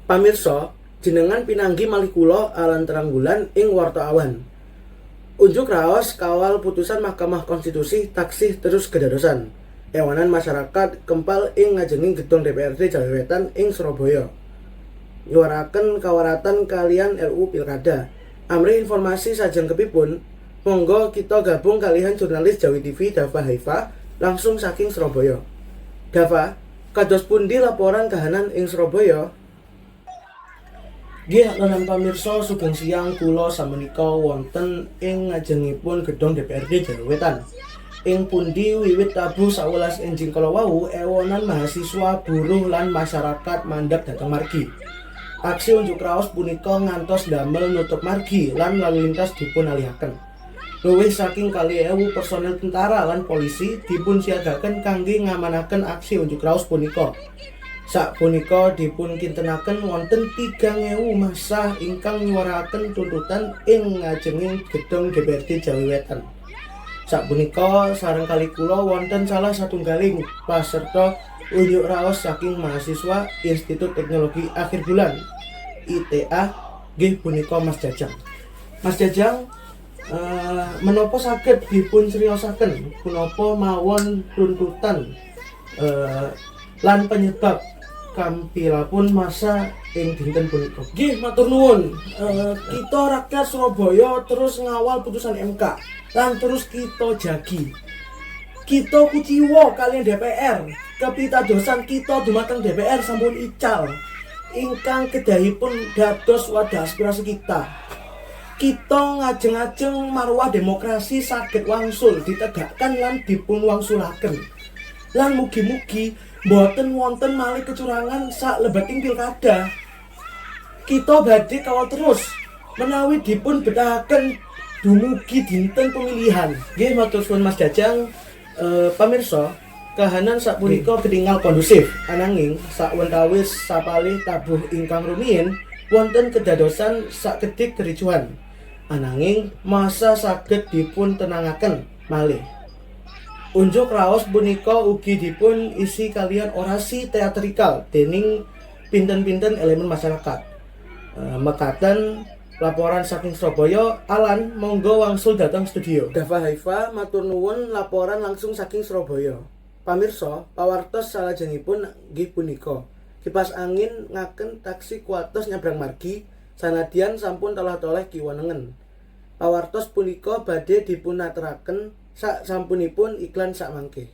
Pamirsa, jenengan pinanggi malih kula alan terang bulan ing warta awan. Unjuk raos kawal putusan Mahkamah Konstitusi taksih terus kedadosan. Ewanan masyarakat kempal ing ngajenging gedung DPRD Jawa Wetan ing Surabaya. Nyuaraken kawaratan kalian RUU Pilkada. Amrih informasi sajeng kepipun, monggo kita gabung kalian jurnalis Jawi TV Dava Haifa langsung saking Surabaya. Dava, kados pundi laporan kahanan ing Surabaya? Nggih, lan pamirsa sugeng siang kula samenika wonten ing ngajengipun gedung DPRD Jawa Wetan. Ing pundi wiwit tabuh 11 enjing kala wau ewonan mahasiswa, buruh lan masyarakat mandhap dhateng margi. Aksi unjuk raos punika ngantos damel nutup margi lan lalu lintas dipun alihaken. Luwih saking 2.000 personel tentara lan polisi dipun siagaken kangge ngamanaken aksi unjuk raos punika. Sapunika dipun kintenaken wonten 3.000 massa ingkang nyuaraken tuntutan ing ngajenging gedung DPRD Jawa Wetan. Sapunika sareng kali kula wonten salah satunggaling paserta unjuk raos saking mahasiswa Institut Teknologi Akhir Bulan ITA nggih punika Mas Jajang. Mas Jajang, menapa saged dipun criosaken punapa mawon tuntutan lan penyebab kampilapun masa ing dinten punika? Nggih, matur nuwun. Kita rakyat Surabaya terus ngawal putusan MK lan terus kita jagi. Kita kuciwa kalian DPR. Kepitadosan kita dumateng DPR sampun ical. Ingkang kedahipun dados wadah aspirasi kita. Kita ngajeng-ajeng marwah demokrasi saged wangsul ditegakkan lan dipun wangsulaken. Lan mugi-mugi boten wonten malih kecurangan sak lebeting pilkada. Kita badhe kawal terus menawi dipun bedahaken dumugi dinten pemilihan. Nggih, matur suwun Mas Jajang. Pamirsa, kahanan sapunika ketingal kondusif, ananging sakwentawis sapalih tabuh ingkang rumiyin wonten kedadosan sakedik kericuhan. Ananging masa saged dipun tenangaken malih. Unjuk raos punika ugi dipun isi kalian orasi teatrikal dening pinten-pinten elemen masyarakat. Mekaten laporan saking Surabaya, Alan monggo wangsul datang studio. Dava Haifa matur nuwun laporan langsung saking Surabaya. Pamirsa, pawartos salajengipun nggih punika. Kipas angin ngaken taksi kuatos nyabrang margi sanadyan sampun telah-toleh kiwanengen. Pawartos punika badhe dipun aturaken sak sampunipun iklan sak mangke.